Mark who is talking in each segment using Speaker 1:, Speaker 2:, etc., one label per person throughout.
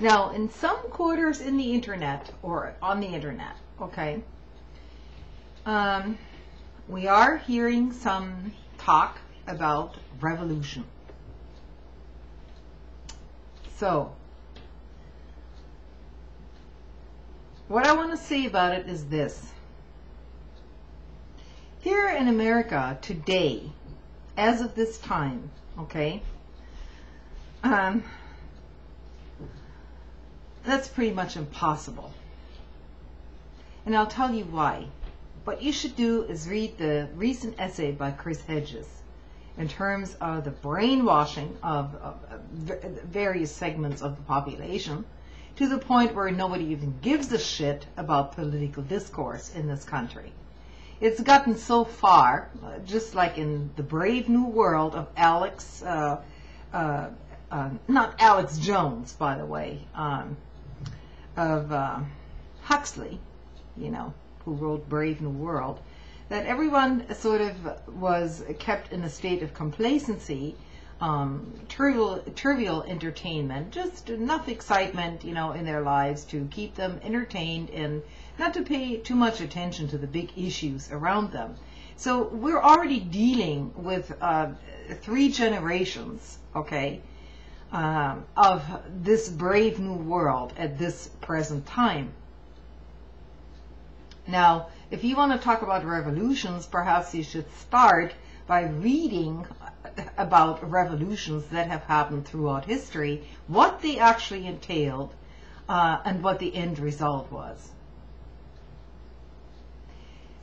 Speaker 1: Now, in some quarters in the internet, or on the internet, okay, we are hearing some talk about revolution. So, what I want to say about it is this. Here in America today, as of this time, okay, that's pretty much impossible. And I'll tell you why. What you should do is read the recent essay by Chris Hedges in terms of the brainwashing of various segments of the population to the point where nobody even gives a shit about political discourse in this country. It's gotten so far, just like in the Brave New World of Alex, not Alex Jones, by the way, of Huxley, you know, who wrote Brave New World, that everyone sort of was kept in a state of complacency, trivial entertainment, just enough excitement, you know, in their lives to keep them entertained and not to pay too much attention to the big issues around them. So we're already dealing with 3 generations, okay, of this Brave New World at this present time. Now, if you want to talk about revolutions, perhaps you should start by reading about revolutions that have happened throughout history, what they actually entailed, and what the end result was.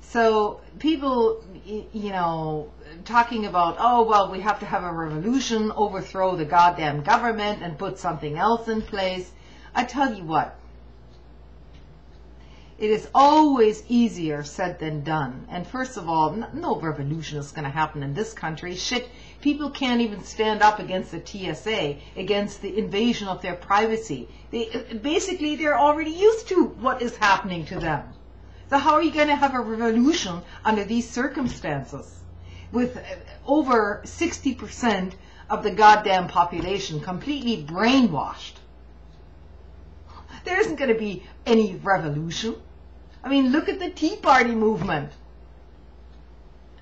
Speaker 1: So people, you know, talking about, oh, well, we have to have a revolution, overthrow the goddamn government and put something else in place. I tell you what, it is always easier said than done. And first of all, no revolution is going to happen in this country. Shit, people can't even stand up against the TSA, against the invasion of their privacy. Basically, they're already used to what is happening to them. So how are you going to have a revolution under these circumstances with over 60% of the goddamn population completely brainwashed? There isn't going to be any revolution. I mean, look at the Tea Party movement.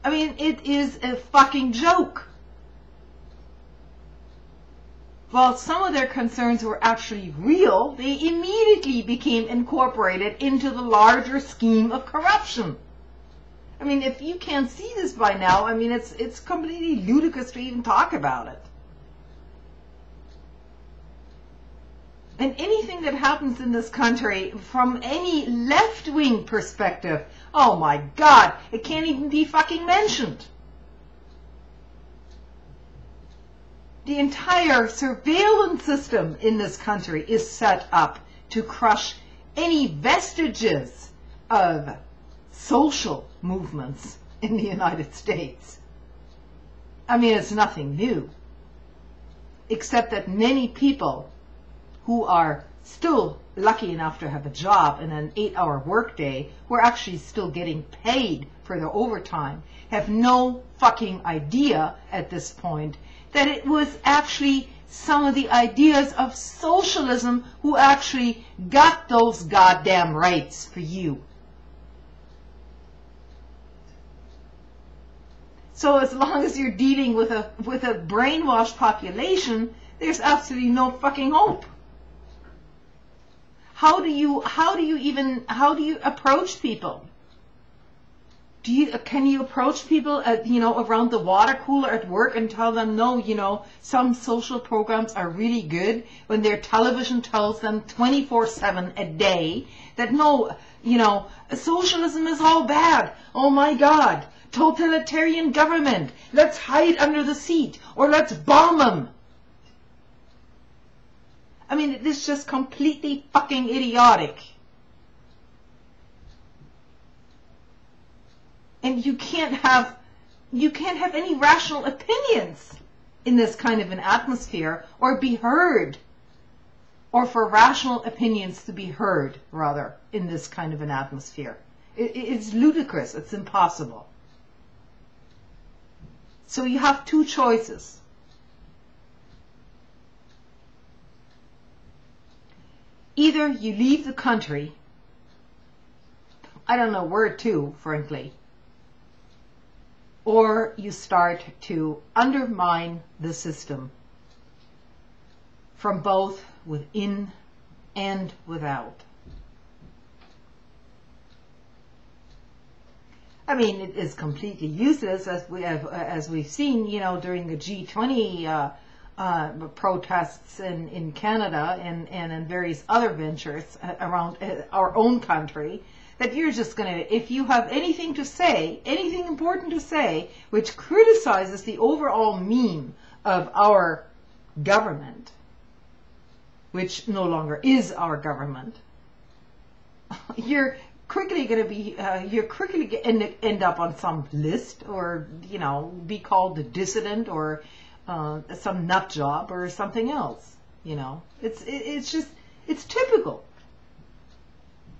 Speaker 1: I mean, it is a fucking joke. While some of their concerns were actually real, they immediately became incorporated into the larger scheme of corruption. I mean, if you can't see this by now, I mean, it's completely ludicrous to even talk about it. And anything that happens in this country from any left-wing perspective, oh my God, it can't even be fucking mentioned. The entire surveillance system in this country is set up to crush any vestiges of social movements in the United States. I mean, it's nothing new, except that many people who are still lucky enough to have a job in an 8-hour workday, who are actually still getting paid for their overtime, have no fucking idea at this point that it was actually some of the ideas of socialism who actually got those goddamn rights for you. So as long as you're dealing with a brainwashed population, there's absolutely no fucking hope. How do you approach people? Can you approach people at, you know, around the water cooler at work and tell them, no, you know, some social programs are really good, when their television tells them 24/7 a day that no, you know, socialism is all bad. Oh my God, totalitarian government. Let's hide under the seat or let's bomb them. I mean, it is just completely fucking idiotic. And you can't have any rational opinions in this kind of an atmosphere, or be heard, or for rational opinions to be heard, rather, in this kind of an atmosphere. It's ludicrous. It's impossible. So you have 2 choices. Either you leave the country, I don't know where to, frankly, or you start to undermine the system from both within and without. I mean, it is completely useless, as we've seen, you know, during the G20 protests in Canada and in various other ventures around our own country, that you're just going to, if you have anything to say, anything important to say, which criticizes the overall meme of our government, which no longer is our government, you're quickly going to be, end up on some list, or, you know, be called a dissident, or some nut job, or something else. You know, it's just, it's typical.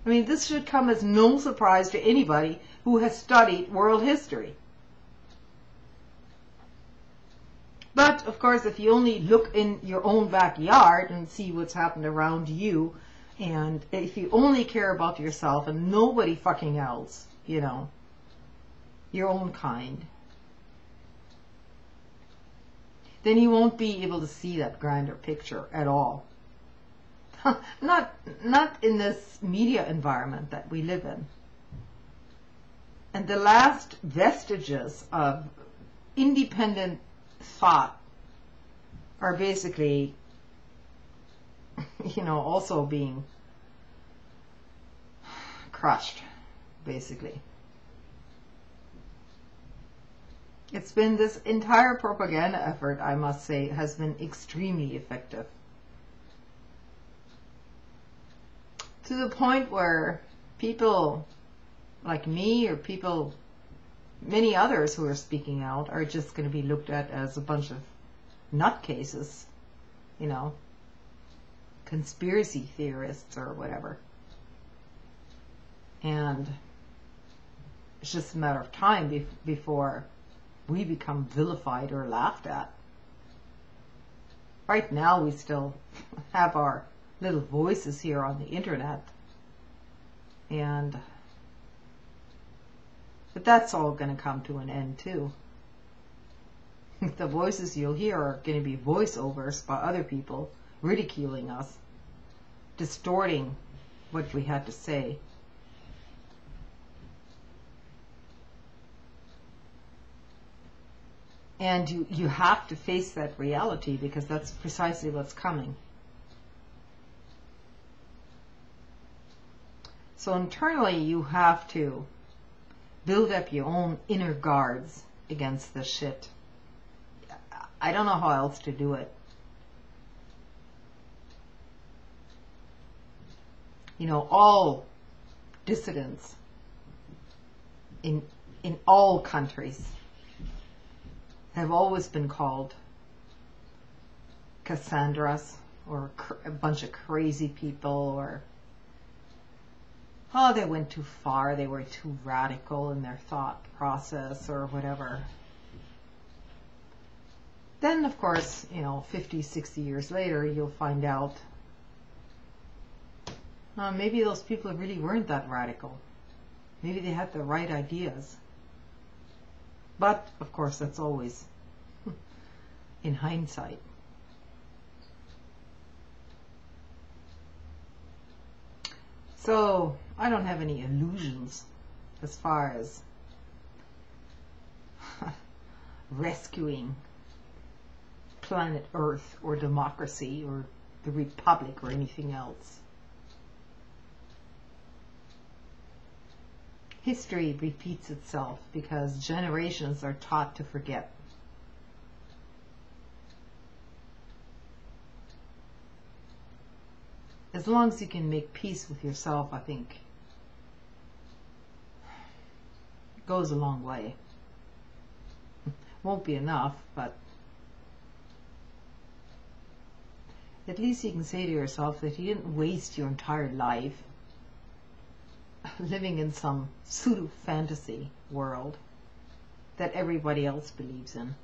Speaker 1: I mean, this should come as no surprise to anybody who has studied world history. But, of course, if you only look in your own backyard and see what's happened around you, and if you only care about yourself and nobody fucking else, you know, your own kind, then you won't be able to see that grander picture at all. Not in this media environment that we live in. And the last vestiges of independent thought are basically, you know, also being crushed, basically. It's been, this entire propaganda effort, I must say, has been extremely effective. To the point where people like me, or people, many others who are speaking out, are just going to be looked at as a bunch of nutcases, you know, conspiracy theorists or whatever. And it's just a matter of time before we become vilified or laughed at. Right now we still have our little voices here on the internet, but that's all going to come to an end too. The voices you'll hear are going to be voiceovers by other people, ridiculing us, distorting what we had to say. And you have to face that reality, because that's precisely what's coming. So internally you have to build up your own inner guards against this shit. I don't know how else to do it. You know, all dissidents in all countries have always been called Cassandras, or a bunch of crazy people, or, oh, they went too far, they were too radical in their thought process, or whatever. Then, of course, you know, 50, 60 years later, you'll find out maybe those people really weren't that radical. Maybe they had the right ideas. But, of course, that's always in hindsight. So, I don't have any illusions as far as rescuing planet Earth, or democracy, or the Republic, or anything else. History repeats itself because generations are taught to forget. As long as you can make peace with yourself, I think it goes a long way. Won't be enough, but at least you can say to yourself that you didn't waste your entire life living in some pseudo fantasy world that everybody else believes in.